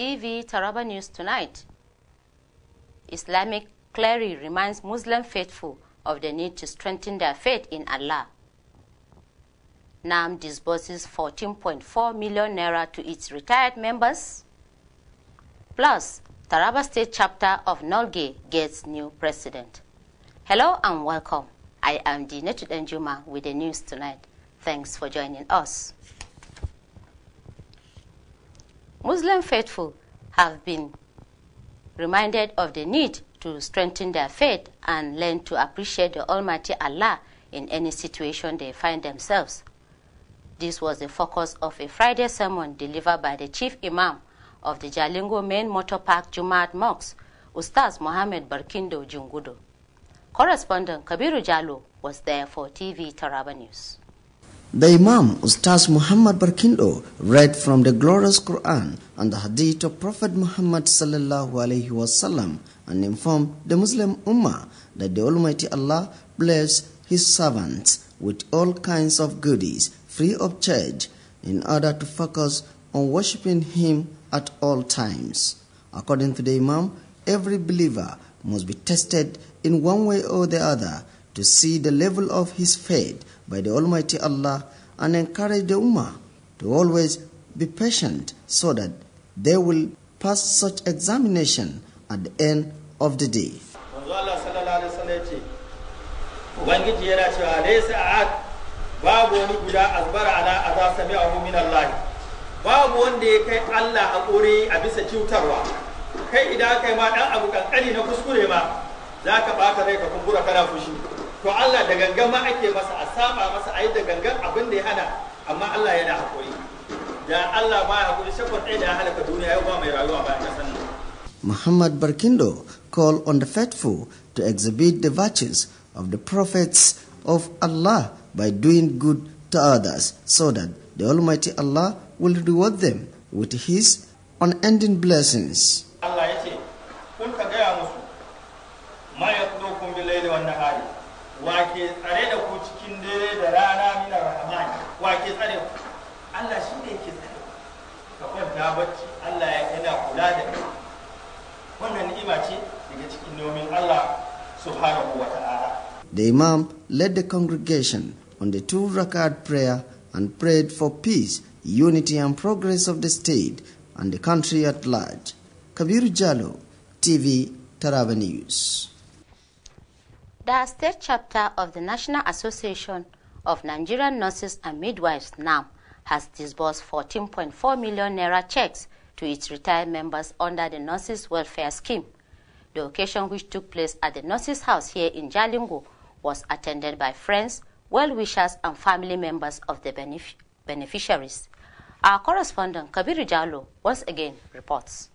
TV Taraba News tonight. Islamic cleric reminds Muslim faithful of the need to strengthen their faith in Allah. NAM disburses 14.4 million naira to its retired members. Plus, Taraba State chapter of Nolge gets new president. Hello and welcome. I am Dinatu Danjuma with the news tonight. Thanks for joining us. Muslim faithful have been reminded of the need to strengthen their faith and learn to appreciate the Almighty Allah in any situation they find themselves. This was the focus of a Friday sermon delivered by the Chief Imam of the Jalingo Main Motor Park Jumaat Mosque, Ustaz Mohammed Barkindo Jungudo. Correspondent Kabiru Jalo was there for TV Taraba News. The Imam, Ustaz Muhammad Barkindo, read from the glorious Quran and the Hadith of Prophet Muhammad sallallahu alaihi wasallam and informed the Muslim Ummah that the Almighty Allah bless His servants with all kinds of goodies free of charge in order to focus on worshipping Him at all times. According to the Imam, every believer must be tested in one way or the other to see the level of his faith by the Almighty Allah and encourage the Ummah to always be patient so that they will pass such examination at the end of the day. Babu wanda ya kai Allah haƙuri a bisa cutarwa. Kai idan kai ma dan abu kankani na kuskure ma zaka bata rai ka kumbura kana fushi. To Allah da gangan ma ake masa a saba masa ayi da gangan abin da ya hana, amma Allah yana haƙuri. Da Allah ba haƙuri shakon ɗaya da ya halaka duniya yau ba mai rayuwa ba ta sanin. Muhammad Barkindo called on the faithful to exhibit the virtues of the prophets of Allah by doing good to others so that the Almighty Allah will reward them with His unending blessings. Allah ya ce, kun ka gaya musu, ma ya kudo kun bi laili wa nahari, wa ke tsare da ku cikin dare da rana mina rahmani, wa ke tsare ku? Allah shi ne yake tsare ku. Ka kwanta bacci, Allah yana kula da kai. Wannan ni'ima ce daga cikin nomin Allah subhanahu wa ta'ala. The Imam led the congregation on the 2 rakat prayer and prayed for peace, unity and progress of the state and the country at large. Kabiru Jalo, TV Taraba News. The state chapter of the National Association of Nigerian Nurses and Midwives, NAM, has disbursed 14.4 million naira checks to its retired members under the Nurses Welfare Scheme. The occasion, which took place at the Nurses House here in Jalingo, was attended by friends, well-wishers and family members of the beneficiaries. Our correspondent Kabiru Jalo once again reports.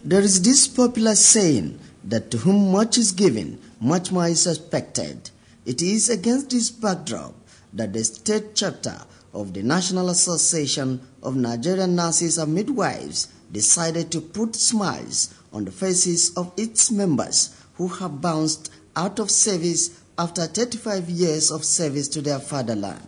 There is this popular saying that to whom much is given, much more is expected. It is against this backdrop that the state chapter of the National Association of Nigerian Nurses and Midwives decided to put smiles on the faces of its members who have bounced out of service after 35 years of service to their fatherland.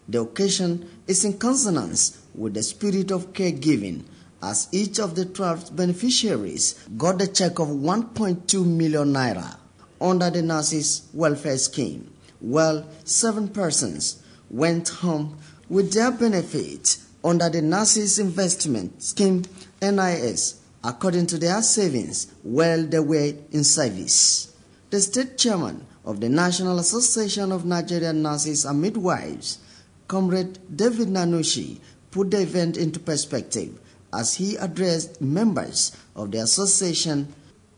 The occasion is in consonance with the spirit of caregiving, as each of the 12 beneficiaries got a check of 1.2 million naira under the Nurses Welfare Scheme, while 7 persons went home with their benefits under the Nurses Investment Scheme NIS, according to their savings while they were in service. The state chairman of the National Association of Nigerian Nurses and Midwives, Comrade David Nanushi, put the event into perspective as he addressed members of the association,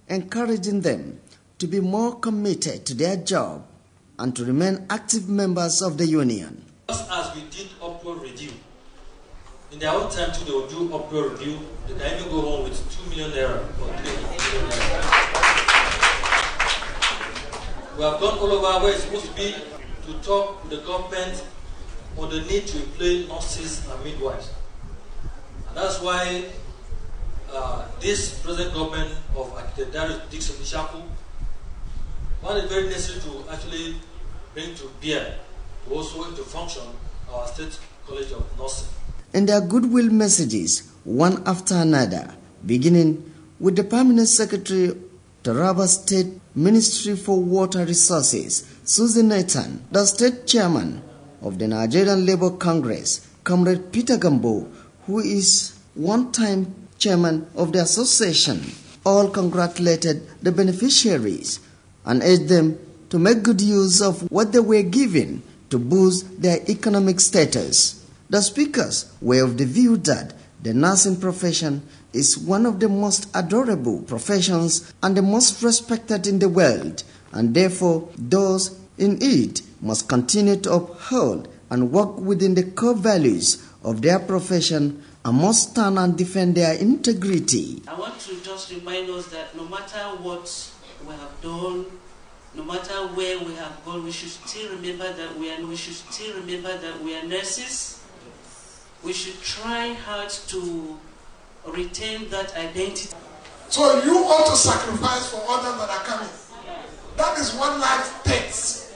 encouraging them to be more committed to their job and to remain active members of the union. Just as we did upward review, in their own time too, they will do upward review. They can even go home with 2 million naira or 3 million naira. We have gone all over where it's supposed to be to talk with the government on the need to employ nurses and midwives. And that's why this present government of Architect Darius Dixon Ishaku found it very necessary to actually bring to bear, to also to function our State College of Nursing. in their goodwill messages, one after another, beginning with the Permanent Secretary, Taraba State Ministry for Water Resources, Susie Nathan, the State Chairman of the Nigerian Labour Congress, Comrade Peter Gambo, who is one-time chairman of the association, all congratulated the beneficiaries and urged them to make good use of what they were given to boost their economic status. The speakers were of the view that the nursing profession is one of the most adorable professions and the most respected in the world, and therefore those in it must continue to uphold and work within the core values of their profession and must stand and defend their integrity. I want to just remind us that no matter what we have done, no matter where we have gone, we should still remember that we are nurses. We should try hard to retain that identity. So you ought to sacrifice for others that are coming. That is what life takes.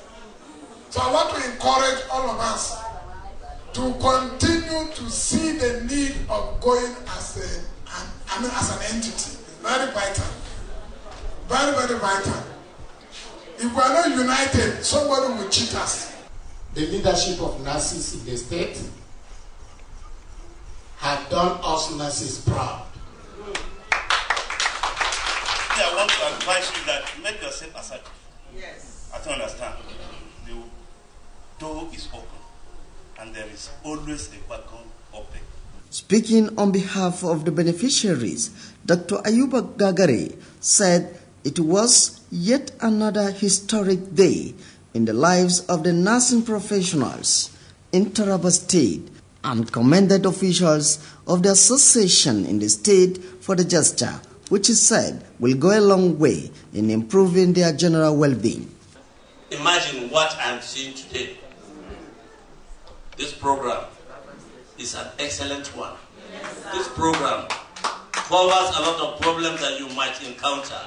So I want to encourage all of us to continue to see the need of going as an entity. Very vital. Very, very vital. If we are not united, somebody will cheat us. The leadership of nurses in the state have done us nurses proud. I want to advise you that make yourself assertive. Yes. I don't understand. The door is open, and there is always a welcome open. Speaking on behalf of the beneficiaries, Dr. Ayuba Gagare said it was yet another historic day in the lives of the nursing professionals in Taraba State and commended officials of the association in the state for the gesture, which he said will go a long way in improving their general well-being. Imagine what I'm seeing today. This program is an excellent one. This program covers a lot of problems that you might encounter.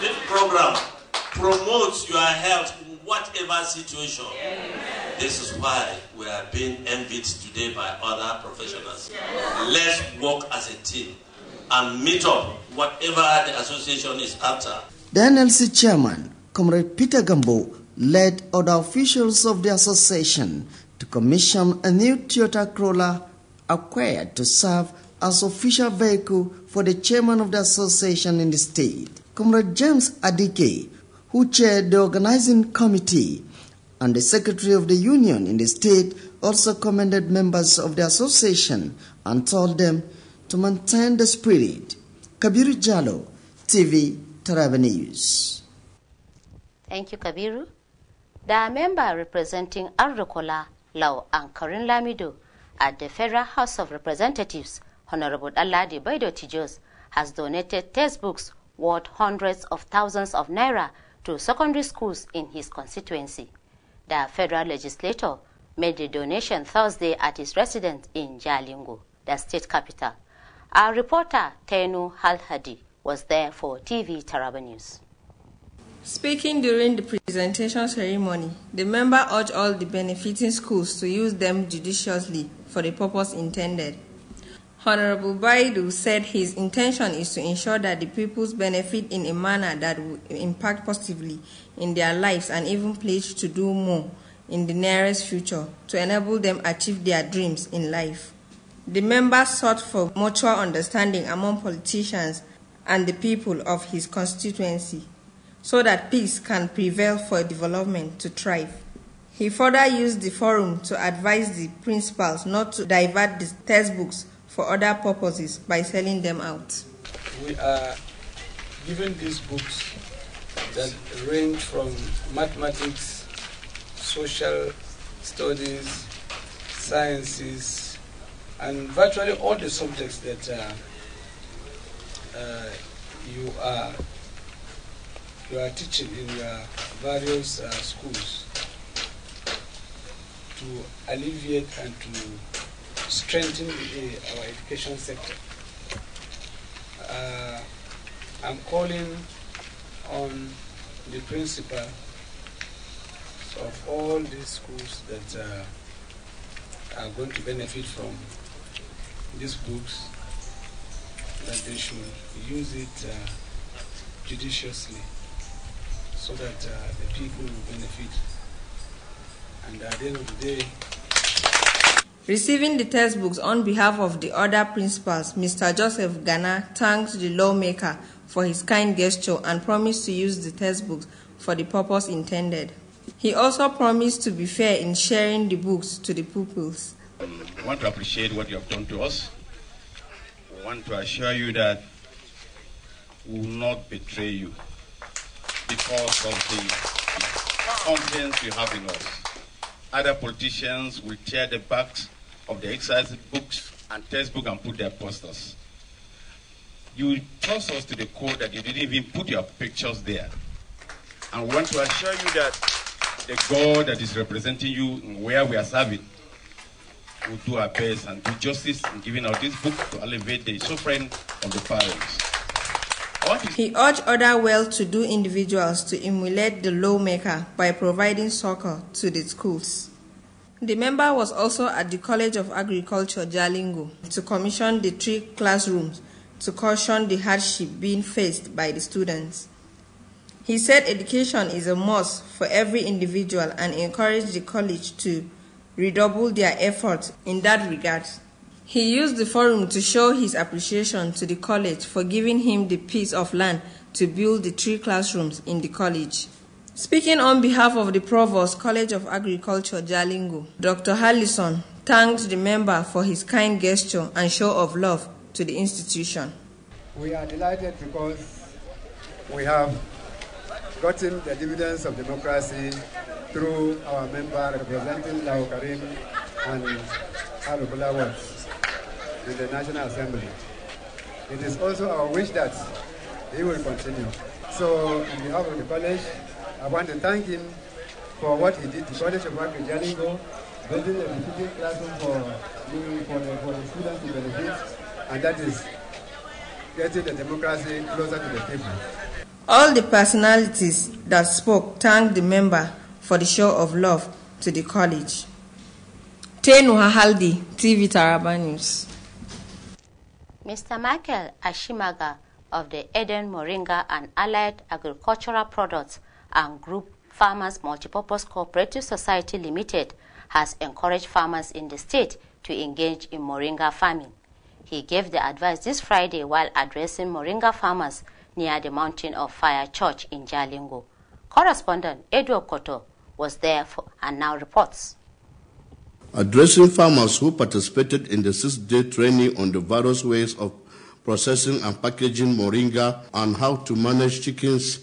This program promotes your health in whatever situation. This is why we are being envied today by other professionals. Let's work as a team and meet up whatever the association is after. The NLC chairman, Comrade Peter Gambo, led other officials of the association to commission a new Toyota Corolla acquired to serve as official vehicle for the chairman of the association in the state. Comrade James Adike, who chaired the organizing committee, and the secretary of the union in the state also commended members of the association and told them to maintain the spirit. Kabiru Jalo, TV, Taraba News. Thank you, Kabiru. The member representing Ardokola, Lau and Karin Lamido at the Federal House of Representatives, Honorable Aladi Baido Tijos, has donated textbooks worth hundreds of thousands of naira to secondary schools in his constituency. The federal legislator made the donation Thursday at his residence in Jalingo, the state capital. Our reporter, Tenu Halhadi, was there for TV Taraba News. Speaking during the presentation ceremony, the member urged all the benefiting schools to use them judiciously for the purpose intended. Honorable Baidu said his intention is to ensure that the pupils benefit in a manner that will impact positively in their lives and even pledge to do more in the nearest future to enable them achieve their dreams in life. The member sought for mutual understanding among politicians and the people of his constituency so that peace can prevail for development to thrive. He further used the forum to advise the principals not to divert the textbooks for other purposes by selling them out. We are given these books that range from mathematics, social studies, sciences, and virtually all the subjects that you are teaching in your various schools to alleviate and to strengthen our education sector. I'm calling on the principal of all these schools that are going to benefit from these books, that they should use it judiciously so that the people will benefit. And at the end of the day, receiving the textbooks on behalf of the other principals, Mr. Joseph Ghana thanked the lawmaker for his kind gesture and promised to use the textbooks for the purpose intended. He also promised to be fair in sharing the books to the pupils. We want to appreciate what you have done to us. We want to assure you that we will not betray you because of the confidence you have in us. Other politicians will tear the backs of the exercise books and textbook and put their posters. You trust us to the core that you didn't even put your pictures there. And we want to assure you that the God that is representing you where we are serving will do our best and do justice in giving out this book to alleviate the suffering of the parents. He urged other well-to-do individuals to emulate the lawmaker by providing succor to the schools. The member was also at the College of Agriculture, Jalingo, to commission the 3 classrooms to caution the hardship being faced by the students. He said education is a must for every individual and encouraged the college to redouble their efforts in that regard. He used the forum to show his appreciation to the college for giving him the piece of land to build the 3 classrooms in the college. Speaking on behalf of the Provost, College of Agriculture, Jalingo, Dr. Harrison thanked the member for his kind gesture and show of love to the institution. We are delighted because we have gotten the dividends of democracy through our member representing Lao Karim and Alubula Watts in the National Assembly. It is also our wish that he will continue. So, on behalf of the college, I want to thank him for what he did. The College of Agriculture Jalingo, building a repeating classroom for the students to benefit, and that is getting the democracy closer to the people. All the personalities that spoke thanked the member for the show of love to the college. Tenu Hahaldi, TV Taraba News. Mr. Michael Ashimaga of the Eden Moringa and Allied Agricultural Products and Group Farmers Multipurpose Cooperative Society Limited has encouraged farmers in the state to engage in moringa farming. He gave the advice this Friday while addressing moringa farmers near the Mountain of Fire Church in Jalingo. Correspondent Edward Koto was there and now reports. Addressing farmers who participated in the 6-day training on the various ways of processing and packaging moringa and how to manage chickens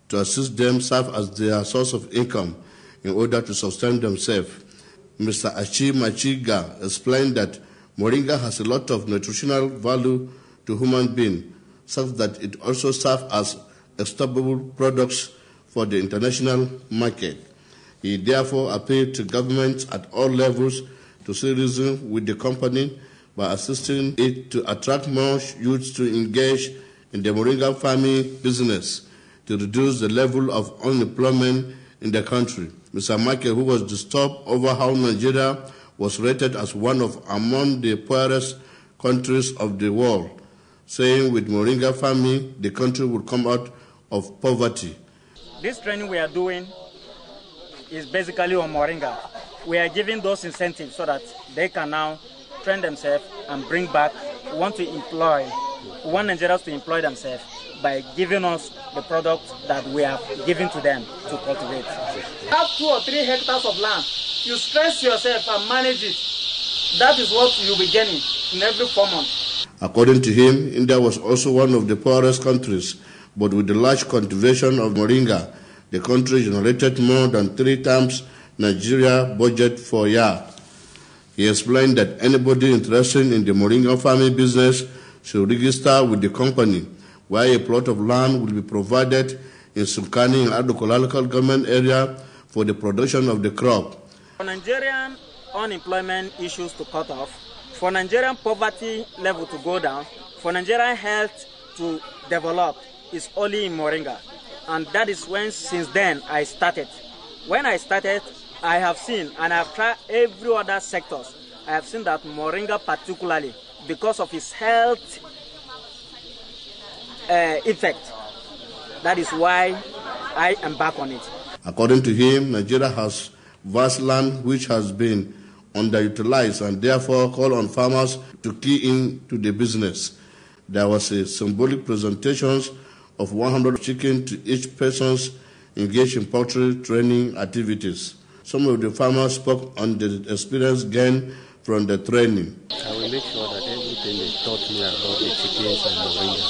to assist them serve as their source of income in order to sustain themselves, Mr. Achi Machiga explained that moringa has a lot of nutritional value to human beings, such that it also serves as exportable products for the international market. He therefore appealed to governments at all levels to see reason with the company by assisting it to attract more youths to engage in the moringa farming business to reduce the level of unemployment in the country. Mr. Michael, who was disturbed over how Nigeria was rated as one of among the poorest countries of the world, saying with moringa farming, the country would come out of poverty. This training we are doing is basically on moringa. We are giving those incentives so that they can now train themselves and bring back. We want Nigerians to employ themselves by giving us the product that we have given to them to cultivate. Have 2 or 3 hectares of land. You stress yourself and manage it. That is what you'll be getting in every 4 months. According to him, India was also one of the poorest countries, but with the large cultivation of moringa, the country generated more than 3 times Nigeria's budget for a year. He explained that anybody interested in the moringa farming business should register with the company, where a plot of land will be provided in Sukani and Adokola local government area for the production of the crop. For Nigerian unemployment issues to cut off, for Nigerian poverty level to go down, for Nigerian health to develop, is only in moringa. And that is when, since then, I started. When I started, I have seen, and I have tried every other sectors, I have seen that moringa particularly because of its health effect. That is why I embark on it. According to him, Nigeria has vast land which has been underutilized and therefore call on farmers to key into the business. There was a symbolic presentation of 100 chicken to each person engaged in poultry training activities. Some of the farmers spoke on the experience gained from the training. I will make sure that everything they taught me about the chickens and moringa,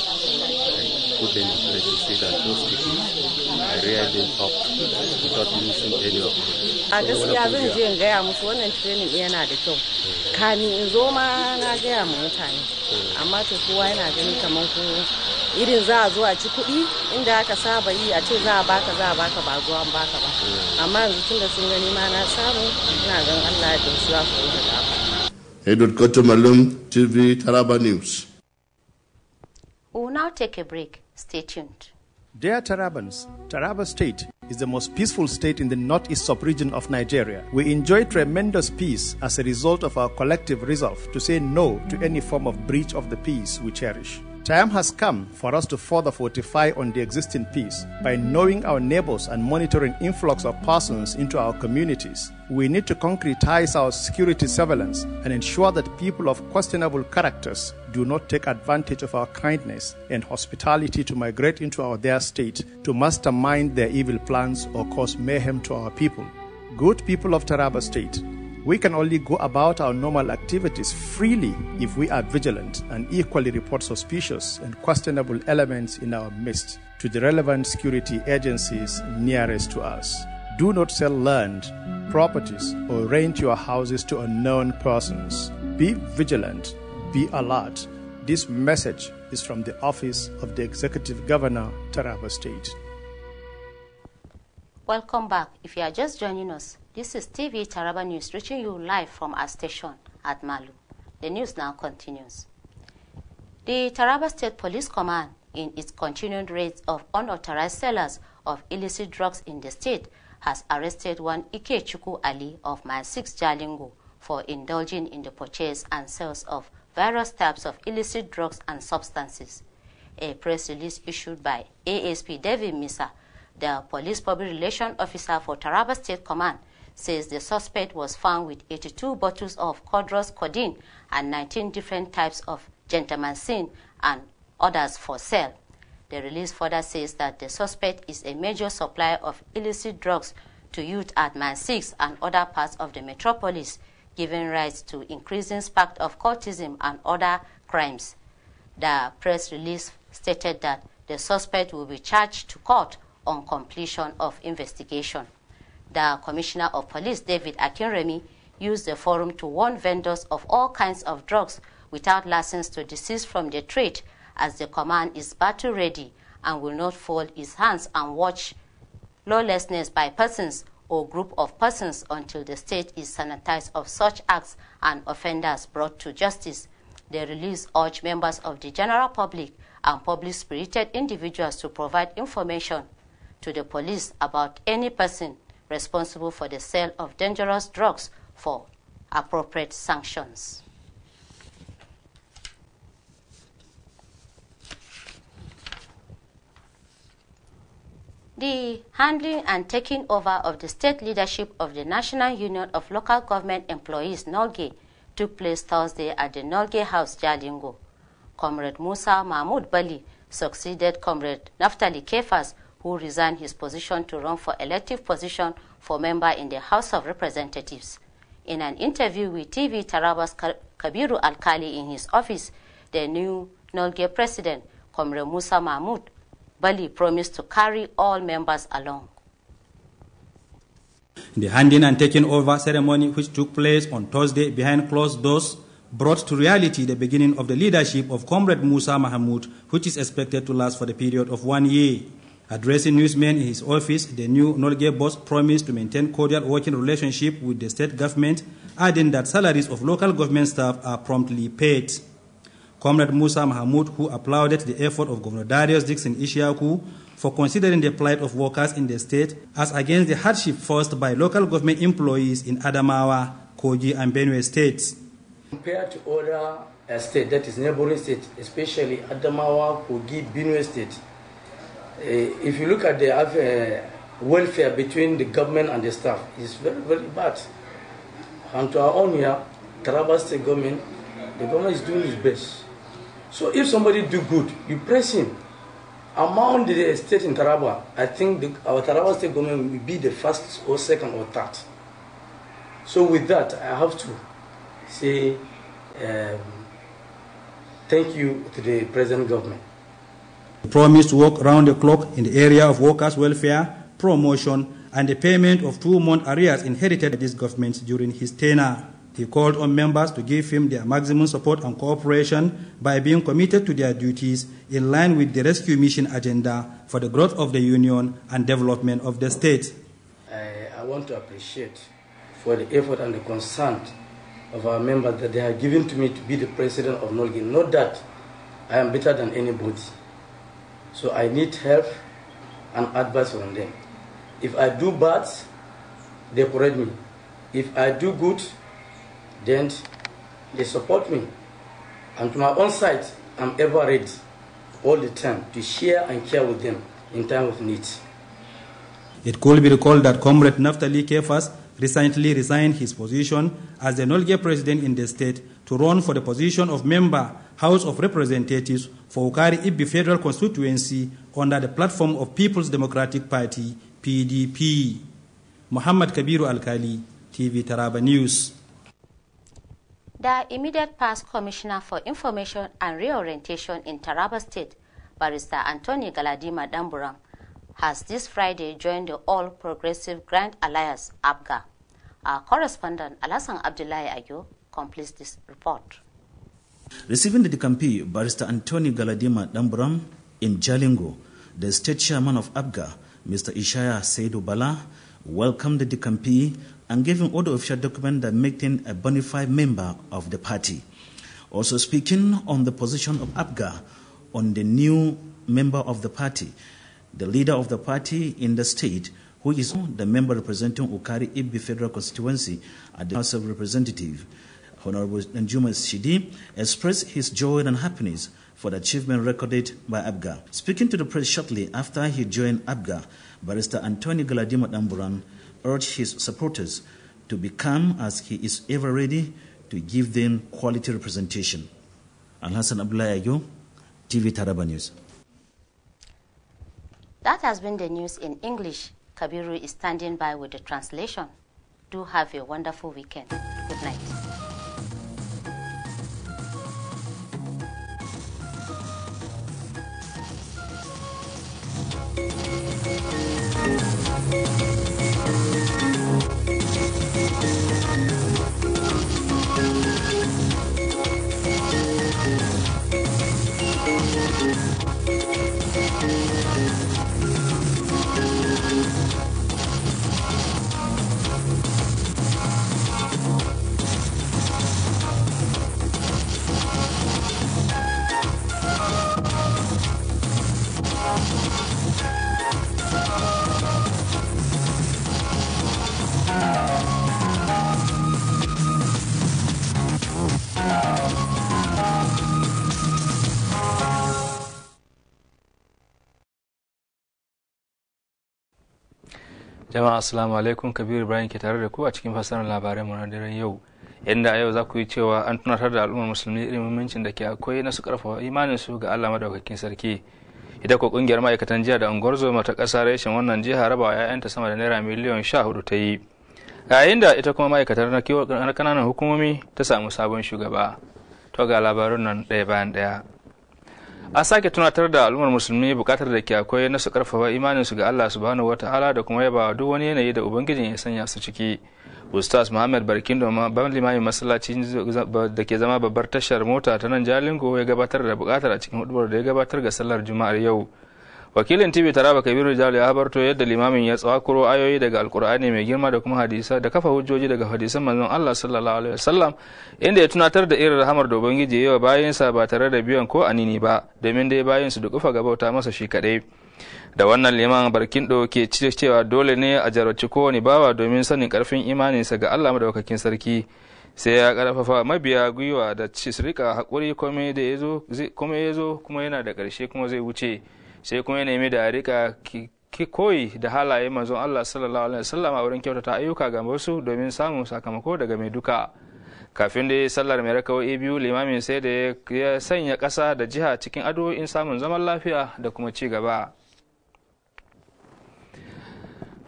I put them in place to see that those chickens, I rear them up without losing any of them. A gaskiya zan je in gaya musu wannan training yana da kyau. Kani in zo ma na gaya ma mutane. Amma to kowa yana ganin kamar ko irin za a zo a ci kuɗi inda aka saba yi a ce za a baka ba zuwa an baka ba. Amma yanzu tun da sun gani ma na samu ina gan Allah ya dauki za su yi da Edward Kotomalum, TV, Taraba News. We will now take a break. Stay tuned. Dear Tarabans, Taraba State is the most peaceful state in the northeast sub-region of Nigeria. We enjoy tremendous peace as a result of our collective resolve to say no to any form of breach of the peace we cherish. Time has come for us to further fortify on the existing peace by knowing our neighbors and monitoring influx of persons into our communities. We need to concretize our security surveillance and ensure that people of questionable characters do not take advantage of our kindness and hospitality to migrate into their state to mastermind their evil plans or cause mayhem to our people. Good people of Taraba State, we can only go about our normal activities freely if we are vigilant and equally report suspicious and questionable elements in our midst to the relevant security agencies nearest to us. Do not sell land, properties, or rent your houses to unknown persons. Be vigilant, be alert. This message is from the Office of the Executive Governor, Taraba State. Welcome back. If you are just joining us, this is TV Taraba News reaching you live from our station at Malu. The news now continues. The Taraba State Police Command, in its continuing raids of unauthorized sellers of illicit drugs in the state, has arrested one Ikechukwu Ali of Mile 6 Jalingo for indulging in the purchase and sales of various types of illicit drugs and substances. A press release issued by ASP David Misa, the Police Public Relations Officer for Taraba State Command, says the suspect was found with 82 bottles of Codros codeine and 19 different types of gentamicin and others for sale. The release further says that the suspect is a major supplier of illicit drugs to youth at Mile 6 and other parts of the metropolis, giving rise to increasing spark of cultism and other crimes. The press release stated that the suspect will be charged to court on completion of investigation. The Commissioner of Police, David Akinremi, used the forum to warn vendors of all kinds of drugs without license to desist from the trade, as the command is battle ready and will not fold its hands and watch lawlessness by persons or group of persons until the state is sanitized of such acts and offenders brought to justice. The release urged members of the general public and public-spirited individuals to provide information to the police about any person responsible for the sale of dangerous drugs for appropriate sanctions. The handling and taking over of the state leadership of the National Union of Local Government Employees, NOLGE, took place Thursday at the NOLGE House, Jalingo. Comrade Musa Mahmoud Bali succeeded Comrade Naftali Kefas, who resigned his position to run for elective position for member in the House of Representatives. In an interview with TV Taraba's Kabiru Alkali in his office, the new NOLGE president, Comrade Musa Mahmoud Bali, promised to carry all members along. The handing and taking over ceremony, which took place on Thursday behind closed doors, brought to reality the beginning of the leadership of Comrade Musa Mahmoud, which is expected to last for the period of 1 year. Addressing newsmen in his office, the new NOLGE boss promised to maintain cordial working relationship with the state government, adding that salaries of local government staff are promptly paid. Comrade Musa Mahmoud, who applauded the effort of Governor Darius Dixon Ishiaku for considering the plight of workers in the state as against the hardship faced by local government employees in Adamawa, Kogi, and Benue states. Compared to other state, that is neighboring state, especially Adamawa, Kogi, Benue state. If you look at the welfare between the government and the staff, it's very, very bad. And to our own here, Taraba state government, the government is doing its best. So if somebody do good, you praise him. Among the state in Taraba, I think our Taraba state government will be the first or second or third. So with that, I have to say thank you to the present government. He promised to work round the clock in the area of workers' welfare, promotion, and the payment of 2-month arrears inherited by this government during his tenure. He called on members to give him their maximum support and cooperation by being committed to their duties in line with the rescue mission agenda for the growth of the union and development of the state. I want to appreciate for the effort and the concern of our members that they have given to me to be the president of Nolgi. Not that I am better than anybody. So I need help and advice from them. If I do bad, they correct me. If I do good, then they support me. And to my own side, I'm ever ready all the time to share and care with them in time of need. It could be recalled that Comrade Naftali Kefas recently resigned his position as the Nolge president in the state to run for the position of member House of Representatives for Ukari Ibbi Federal Constituency under the platform of People's Democratic Party, PDP. Muhammad Kabiru Alkali, TV Taraba News. The immediate past Commissioner for Information and Reorientation in Taraba State, Barrister Anthony Galadima Damburam, has this Friday joined the All Progressive Grand Alliance, APGA. Our correspondent, Alassane Abdullahi Ayo, completes this report. Receiving the Dikampi, Barrister Anthony Galadima Damburam in Jalingo, the state chairman of APGA, Mr. Ishaya Seydou Bala, welcomed the Dikampi and gave him all the official document that made him a bona fide member of the party. Also speaking on the position of APGA on the new member of the party, the leader of the party in the state, who is the member representing Ukari Ibbi Federal Constituency at the House of Representatives, Honorable Njuma Shidi, expressed his joy and happiness for the achievement recorded by APGA. Speaking to the press shortly after he joined APGA, Barrister Anthony Galadima Damburan urged his supporters to become as he is ever ready to give them quality representation. Alassane Abdullahi Ayo, TV Taraba News. That has been the news in English. Kabiru is standing by with the translation. Do have a wonderful weekend. Good night. Jama'a assalamu alaikum, Kabiru Ibrahim ke tare da ku a cikin fasarar labarai mu na daren yau. Yanda a yau za ku yi cewa an tunatar da al'ummar musulmi irin muhimmancin da ke akwai na su karfafa imanin su ga Allah madaukakin sarki. Ita ko kungiyar ma'aikatan jiya da unguwar zoma ta ƙasa reshen wannan jiha raba wa 'ya'yanta sama da naira miliyan 14 ta yi. Yayin da ita kuma ma'aikatar na kananan hukumomi ta samu sabon shugaba. To ga labarun nan ɗaya bayan ɗaya. An sake tunatar da al'ummar musulmi bukatar da ke akwai na su karfafa imanin su ga Allah subhanahu wataala da kuma yaba duk wani yanayi da ubangijin ya sanya su ciki. Ustaz Muhammad Barkindo ban limamin masallaci da ke zama babbar tashar mota ta nan Jalingo ya gabatar da bukatar a cikin hudubar da ya gabatar ga sallar Juma'ar yau. Wakilin TV Taraba Kabiru Jalo ya habarto yadda limamin ya tsakuro ayoyi daga Alkur'ani mai girma da kuma hadisa da kafa hujjoji daga hadisan manzon Allah sallallahu alaihi wasallam, inda ya tunatar da irin rahamar da ubangiji yawa bayansa ba tare da biyan ko anini ba, domin dai bayan su dukufa gabauta masa shi kadai. Da wannan liman Barkindo ke cewa dole ne a jarabci kowane bawa domin sanin karfin imaninsa ga Allah madaukakin sarki, sai ya karfafa mabiya gwiwa da su rika haƙuri kuma ya zo kuma yana da ƙarshe kuma zai wuce. Sai kuma ya nemi da a rika koyi da halaye manzon Allah sallallahu alaihi wasallam a wurin kyautata ayyuka ga wasu domin samun sakamako daga mai duka. Kafin da sallar mai raka'o'i biyu, limamin sai da ya sanya ƙasa da jiha cikin addu'o'in samun zaman lafiya da kuma ci gaba.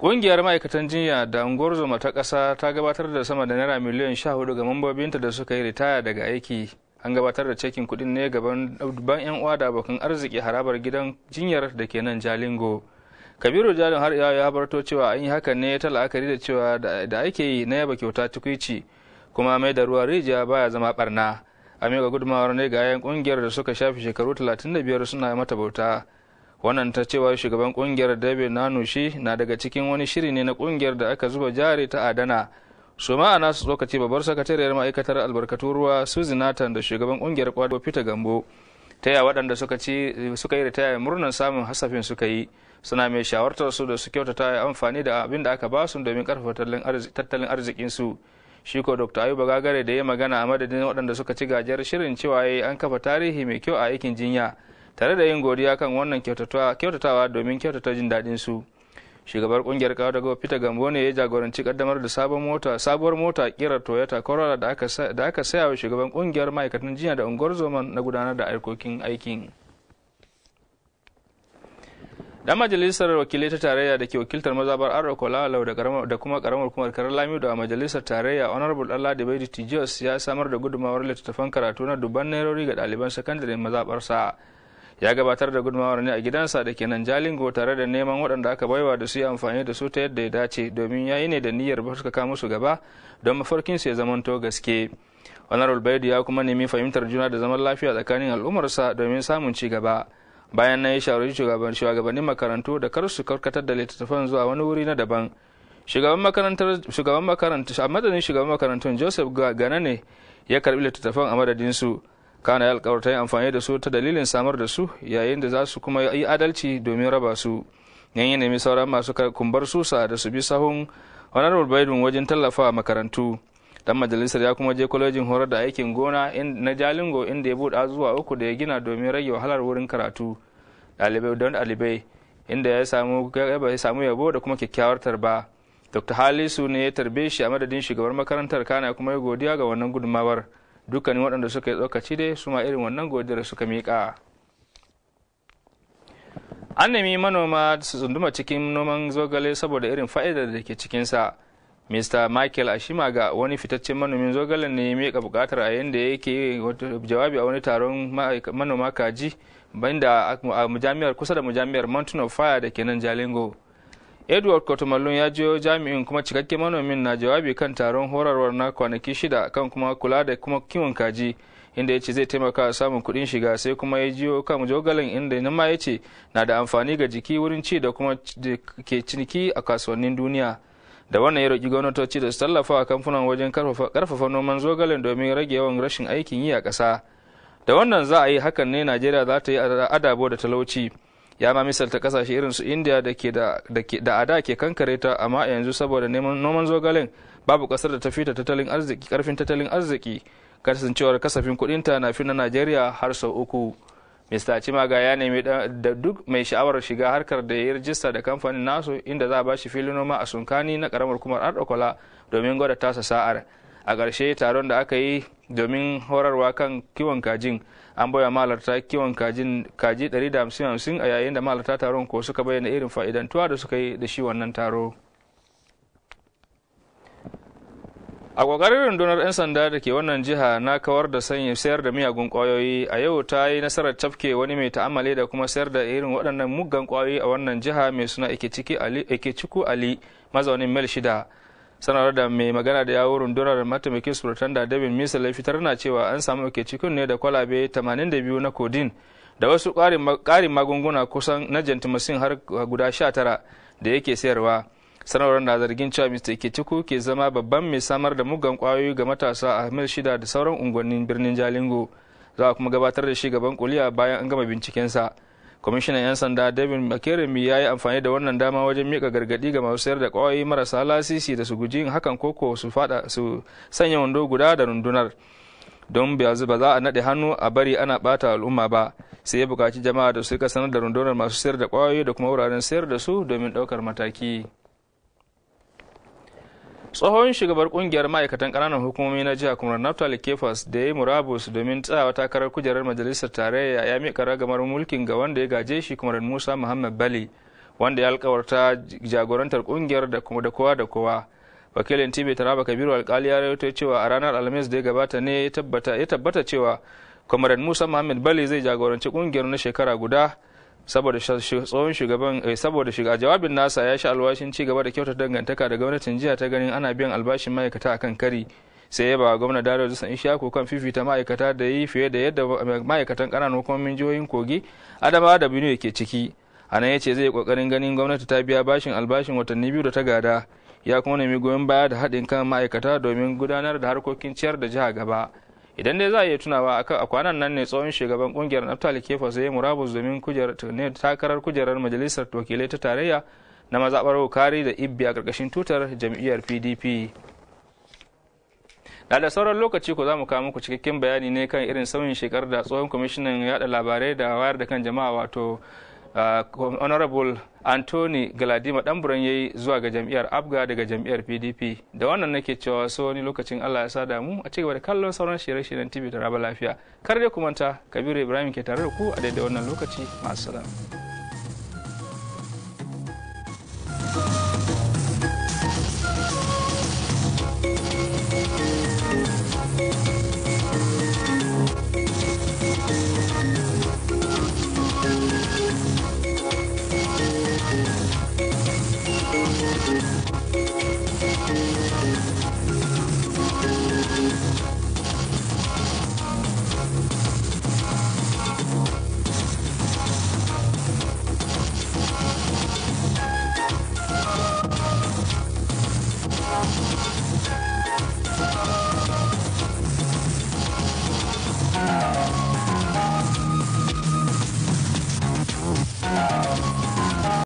Ƙungiyar ma'aikatan jinya da unguwar ta ƙasa ta gabatar da sama da naira miliyan 14 ga mambobinta da suka yi ritaya daga aiki. An gabatar da cekin kuɗin ne gaban dubban 'yan uwa da abokan arziki harabar gidan jinyar da ke nan Jalingo. Kabiru Jalin har ya habarto cewa an yi hakan ne ta la'akari da cewa da ake yi na yaba kyauta tukwici kuma mai da ruwa rijiya baya zama barna. A miƙa gudunmawar ne ga 'yan ƙungiyar da suka shafi shekaru 35 suna mata bauta. Wannan ta cewa shugaban kungiyar David Nanushi na daga cikin wani shiri ne na kungiyar da aka zuba jari ta adana. Su ma a nasu lokaci babbar sakatariyar ma'aikatar albarkatun ruwa Suzy Nathan da shugaban kungiyar kwado Peter Gambo ta yaya waɗanda suka yi ritaya murnar samun hasafin suka yi, suna mai shawartar su da su kyautata amfani da abin da aka ba su domin karfafa tattalin arzikin su. Shi ko Dr. Ayuba Gagare da ya magana a madadin waɗanda suka ci gajiyar shirin cewa an kafa tarihi mai kyau a aikin jinya, tare da yin godiya kan wannan kyautatawa domin kyautata jin daɗin su. Shugabar kungiyar kawo daga Peter Gambo ne ya jagoranci kaddamar da sabuwar mota kirar Toyota Corolla da aka saya wa shugaban kungiyar ma'aikatan jinya da unguwar zoman na gudanar da harkokin aikin. Dan majalisar wakilai ta tarayya da ke wakiltar mazabar Aro Kolalau da kuma karamar hukumar Karar Lamido a majalisar tarayya Honorable Allah da Baidi Tijos ya samar da gudunmawar littattafan karatu na dubban nairori ga ɗaliban sakandare mazabarsa. Ya gabatar da gudunmawar ne a gidansa da ke nan Jalingo tare da neman waɗanda aka baiwa da su yi amfani da su ta yadda ya dace domin ya yi ne da niyyar haskaka musu gaba don mafarkinsu ya zamanto gaske. Honorable Baidi ya kuma nemi fahimtar juna da zaman lafiya tsakanin al'ummarsa domin samun ci gaba. Bayan na yi shawarci shugabannin makarantu da kar su karkatar da littattafan zuwa wani wuri na daban. A madadin shugaban makarantun Joseph Gana ne ya karbi littattafan a madadinsu. Kana ya alkawarta yin amfani da su ta dalilin samar da su yayin da za su kuma yi adalci domin raba su. Yan nemi sauran masu kumbar susa da su bi sahun Honorable Baidun wajen tallafa makarantu. Dan majalisar ya kuma je kwalejin horar da aikin gona na Jalingo inda ya buɗe zuwa 3 da ya gina domin rage wahalar wurin karatu ɗalibai inda ya samu yabo da kuma kyakkyawar tarba. Dr. Halisu ne ya tarbe shi a madadin shugabar makarantar, kana kuma ya godiya ga wannan gudunmawar. Dukkanin waɗanda suka yi tsokaci dai su ma irin wannan godiyar suka miƙa. An nemi manoma su tsunduma cikin noman zogale saboda irin fa'idar da ke cikinsa. Mr. Michael Ashimaga, wani fitaccen manomin zogalen ne ya miƙa buƙatar a yayin da yake jawabi a wani taron manoma kaji banda a mujamiyar kusa da mujamiyar Mountain of Fire da ke nan Jalingo. Edward Kotomallon ya jiyo jami'in kuma cikakken manomin na jawabi kan taron horarwar na kwanaki 6 kan kuma kula da kuma kiwon kaji, inda ya ce zai taimaka samun kuɗin shiga. Sai kuma ya jiyo kan zogalen inda nan ma ya ce na da amfani ga jiki wurin ci da kuma ke ciniki a kasuwannin duniya. Da wannan ya roƙi gwamnatoci da su tallafa a kamfanin wajen karfafa noman zogalen domin rage yawan rashin aikin yi a ƙasa. Da wannan za a yi hakan ne Najeriya za ta yi adabo da talauci. Ya ma misalta kasashe irin su India da a da ke kankare ta, amma yanzu saboda noman zogalen babu ƙasar da ta fita karfin tattalin arziki, kasancewar kasafin kuɗinta na fi na Najeriya har sau 3. Mr. Chimaga ya nemi da duk mai sha'awar shiga harkar da ya rijista da kamfanin nasu, inda za a ba shi filin noma a Sunkani na karamar kumar Ardokola domin gwada tasa sa'ar. A ƙarshe taron da aka yi domin horarwa kan kiwon kajin, an baya mahalarta kiwon kaji 150 a yayin da mahalarta taron ko suka bayyana irin fa'idantuwa da suka yi da shi wannan taro. A ƙoƙarin rundunar 'yan sanda da ke wannan jiha na kawar da sayar da miyagun ƙwayoyi, a yau ta yi nasarar cafke wani mai ta'amali da kuma sayar da irin waɗannan muggan ƙwayoyi a wannan jiha mai suna Ikeciku Ali, mazaunin Mil 6. Sanarwar da mai magana da yawo rundunar mataimakin surutanda David Misal fitar na cewa an samu Ikecikun ne da kwalabe 82 na codeine da wasu ƙarin magunguna kusan na gentamicin har guda 19 da yake sayarwa. Sanarwar na zargin cewa Mr. Ikeciku ke zama babban mai samar da muggan kwayoyi ga matasa a Mil 6 da sauran unguwannin birnin Jalingo. Za a kuma gabatar da shi gaban kuliya bayan an gama bincikensa. Kwamishinan 'yan sanda David Makeremi ya yi amfani da wannan dama wajen mika gargadi ga masu sayar da kwayoyi marasa lasisi da su guji yin hakan koko su sanya wando guda da rundunar, don ba za a naɗe hannu a bari ana ɓata al'umma ba. Sai ya buƙaci jama'a da su rika sanar da rundunar masu sayar da kwayoyi da kuma wuraren sayar da su domin ɗaukar mataki. Tsohon shugabar kungiyar ma'aikatan ƙananan hukumomi na jiha kuma Naftali Kefas da ya yi murabus domin tsayawa takarar kujerar majalisar tarayya ya miƙa ragamar mulkin ga wanda ya gaje shi kuma Musa Muhammad Bali, wanda ya alkawarta jagorantar kungiyar da kowa da kowa. Wakilin TV Taraba Kabiru Alkali ya rawaito cewa a ranar Alhamis da ya gabata ne ya tabbata cewa Kwamaran Musa Muhammad Bali zai jagoranci kungiyar na shekara guda. Saboda jawabin nasa ya sha alwashin ci gaba da kyautar dangantaka da gwamnatin jiha ta ganin ana biyan albashin ma'aikata akan kari. Sai ya ba gwamna Daro Dusan Ishaku kan fifita ma'aikata da yi fiye da yadda ma'aikatan ƙananan hukumomin jihohin Kogi, Adamawa da Benue ke ciki. A nan ya ce zai yi ƙoƙarin ganin gwamnati ta biya bashin albashin watanni 2 da ta gada. Ya kuma nemi goyon baya da haɗin kan ma'aikata domin gudanar da harkokin ciyar da jiha gaba. Idan dai za a iya tunawa a kwanan nan ne tsohon shugaban kungiyar Naftali Kefas ya yi murabus domin takarar kujerar majalisar wakilai ta tarayya na mazaɓar Wukari da Ibbi a ƙarƙashin tutar jam'iyyar PDP. Da sauran lokaci ko za mu kawo muku cikakken bayani ne kan irin sauyin shekar da tsohon kwamishinan yaɗa labarai da wayar da kan jama'a wato Honorable Anthony Galadima Ɗanburan ya yi zuwa ga jam'iyyar Abga daga jam'iyyar PDP. Da wannan nake cewa so wani lokacin Allah ya sa damu a cigaba da kallon sauran shirye-shiryen TV Taraba lafiya. Kar dai ku manta, Kabiru Ibrahim ke tare da ku a daidai wannan lokaci. Ma'assalam.